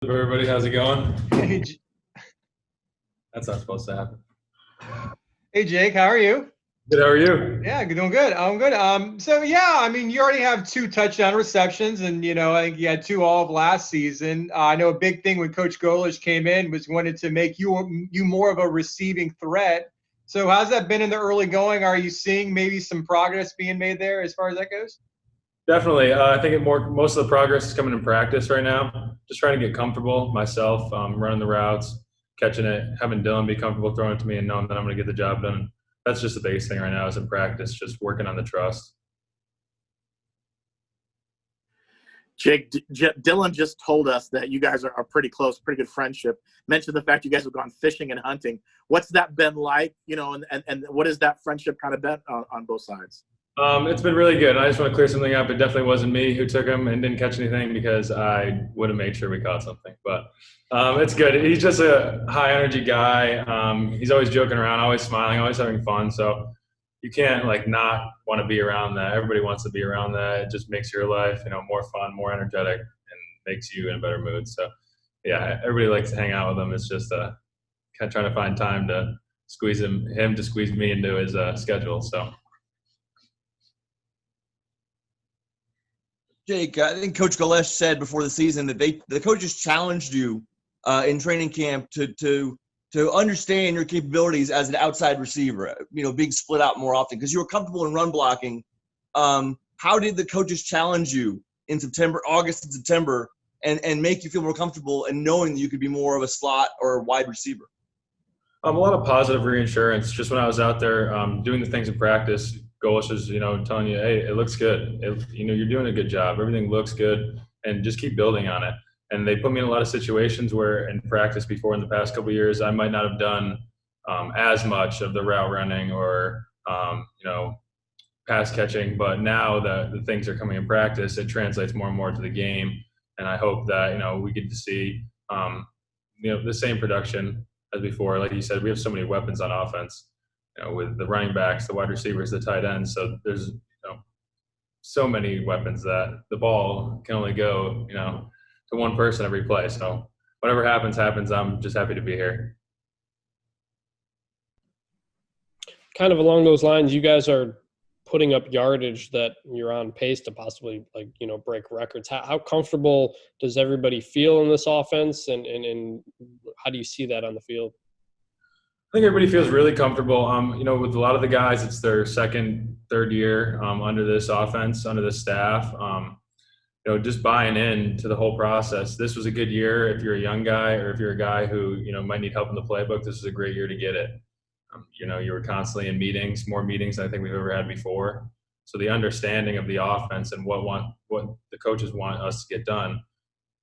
Everybody, how's it going? Hey, That's not supposed to happen. hey, Jake, how are you? Good, how are you? Yeah, doing good. I'm good. So yeah, I mean, you already have two touchdown receptions, and I think you had two all of last season. I know a big thing when Coach Golish came in was wanted to make you more of a receiving threat. So how's that been in the early going? Are you seeing maybe some progress being made there as far as that goes? Definitely. I think most of the progress is coming in practice right now. Just trying to get comfortable myself, running the routes, catching it, having Dylan be comfortable throwing it to me, and knowing that I'm going to get the job done. That's just the biggest thing right now is in practice, just working on the trust. Jake, Dylan just told us that you guys are pretty close, pretty good friendship. Mentioned the fact you guys have gone fishing and hunting. What's that been like, and what has that friendship kind of been on both sides? It's been really good. I just want to clear something up. It definitely wasn't me who took him and didn't catch anything because I would have made sure we caught something. But it's good. He's just a high energy guy. He's always joking around, always smiling, always having fun. So you can't not want to be around that. Everybody wants to be around that. It just makes your life, more fun, more energetic, and makes you in a better mood. So yeah, everybody likes to hang out with him. It's just kind of trying to find time to squeeze him to squeeze me into his schedule. So. Jake, I think Coach Galesh said before the season that the coaches challenged you in training camp to understand your capabilities as an outside receiver, being split out more often because you were comfortable in run blocking. How did the coaches challenge you in August and September, and make you feel more comfortable and knowing that you could be more of a slot or a wide receiver? A lot of positive reinsurance. Just when I was out there doing the things in practice, Golish is, telling you, hey, it looks good. You're doing a good job. Everything looks good, and just keep building on it. And they put me in a lot of situations where in practice before in the past couple of years, I might not have done as much of the route running or, pass catching. But now that the things are coming in practice, it translates more and more to the game. And I hope that, we get to see, the same production as before. Like you said, we have so many weapons on offense. With the running backs, the wide receivers, the tight ends. So there's, so many weapons that the ball can only go, to one person every play. So whatever happens. I'm just happy to be here. Kind of along those lines, you guys are putting up yardage that you're on pace to possibly break records. How comfortable does everybody feel in this offense, and how do you see that on the field? I think everybody feels really comfortable. With a lot of the guys, it's their second, third year under this offense, under this staff. Just buying in to the whole process. This was a good year if you're a young guy or if you're a guy who, might need help in the playbook. This is a great year to get it. You were constantly in meetings, more meetings than I think we've ever had before. So the understanding of the offense and what the coaches want us to get done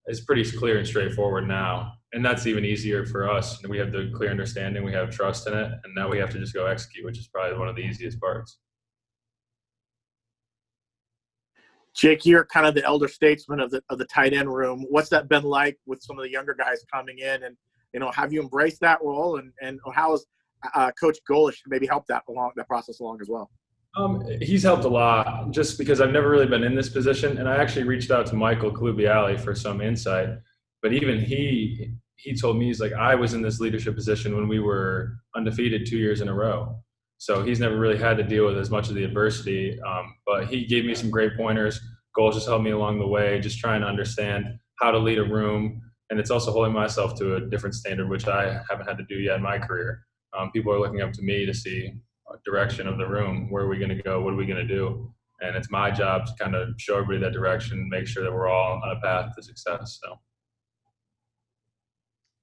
is pretty clear and straightforward now. And that's even easier for us. We have the clear understanding, we have trust in it, and now we have to just go execute, which is probably one of the easiest parts. Jake, you're kind of the elder statesman of the tight end room. What's that been like with some of the younger guys coming in, and have you embraced that role, and how has Coach Golish maybe helped that process along as well? He's helped a lot just because I've never really been in this position, and I actually reached out to Michael Clubiali for some insight. But even he told me, he's like, I was in this leadership position when we were undefeated 2 years in a row. So he's never really had to deal with as much of the adversity. But he gave me some great pointers. Goals just helped me along the way, just trying to understand how to lead a room. And it's also holding myself to a different standard, which I haven't had to do yet in my career. People are looking up to me to see direction of the room. Where are we going to go? What are we going to do? And it's my job to kind of show everybody that direction, make sure that we're all on a path to success. So.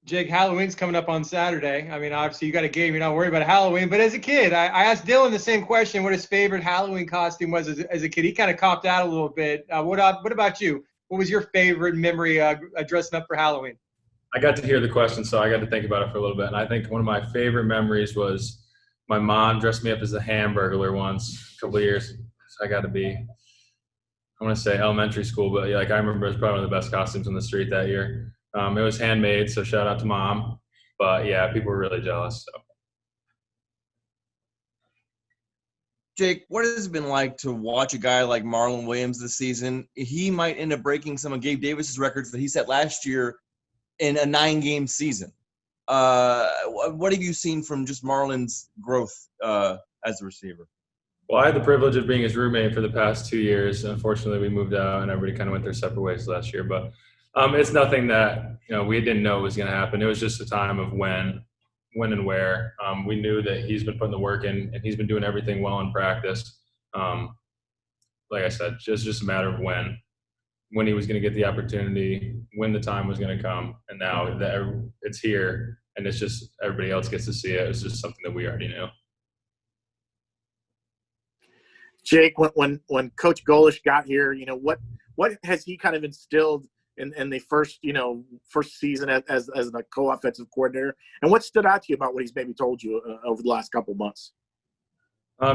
Jake, Halloween's coming up on Saturday. I mean, obviously you got a game, you're not worried about Halloween. But as a kid, I asked Dylan the same question, what his favorite Halloween costume was as a kid. He kind of copped out a little bit. What about you? What was your favorite memory dressing up for Halloween? I got to hear the question, so I got to think about it for a little bit. And I think one of my favorite memories was my mom dressed me up as a Hamburglar once, a couple of years. So I got to be, I want to say elementary school, but I remember it was probably one of the best costumes on the street that year. It was handmade, so shout out to Mom. But, yeah, people were really jealous. So. Jake, what has it been like to watch a guy like Marlon Williams this season? He might end up breaking some of Gabe Davis's records that he set last year in a 9-game season. What have you seen from just Marlon's growth as a receiver? Well, I had the privilege of being his roommate for the past 2 years. Unfortunately, we moved out and everybody kind of went their separate ways last year. But it's nothing that we didn't know was going to happen. It was just a time of when and where. We knew that he's been putting the work in and he's been doing everything well in practice. Like I said, just a matter of when he was going to get the opportunity, when the time was going to come, and now that it's here and it's just everybody else gets to see it. It's just something that we already knew. Jake, when Coach Golish got here, what has he kind of instilled in the first season as a co-offensive coordinator, and what stood out to you about what he's maybe told you over the last couple of months?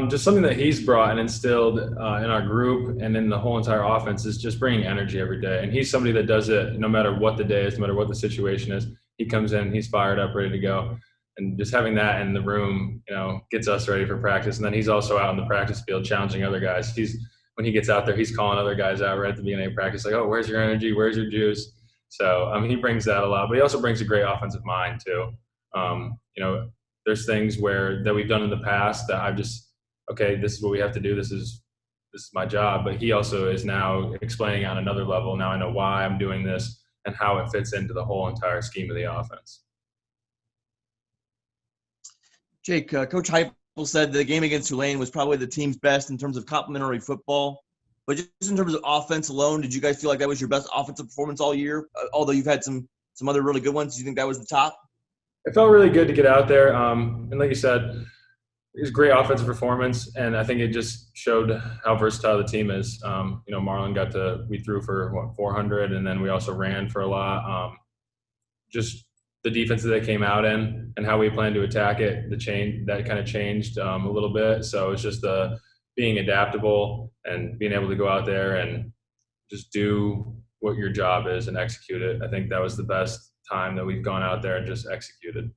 Just something that he's brought and instilled in our group and in the whole entire offense is just bringing energy every day. And he's somebody that does it no matter what the day is, no matter what the situation is. He comes in, he's fired up, ready to go. And just having that in the room, gets us ready for practice. And then he's also out on the practice field challenging other guys. When he gets out there, he's calling other guys out right at the beginning of practice, like, oh, where's your energy? Where's your juice? So, he brings that a lot. But he also brings a great offensive mind, too. There's things that we've done in the past that I've just, okay, this is what we have to do. This is my job. But he also is now explaining on another level. Now I know why I'm doing this and how it fits into the whole entire scheme of the offense. Jake, Coach Heupel said the game against Tulane was probably the team's best in terms of complementary football. But just in terms of offense alone, did you guys feel like that was your best offensive performance all year? Although you've had some other really good ones, do you think that was the top? It felt really good to get out there. And like you said, it was great offensive performance, and I think it just showed how versatile the team is. Marlon we threw for 400, and then we also ran for a lot. Just the defense that they came out in and how we plan to attack it, that kind of changed a little bit. So it's just being adaptable and being able to go out there and just do what your job is and execute it. I think that was the best time that we've gone out there and just executed.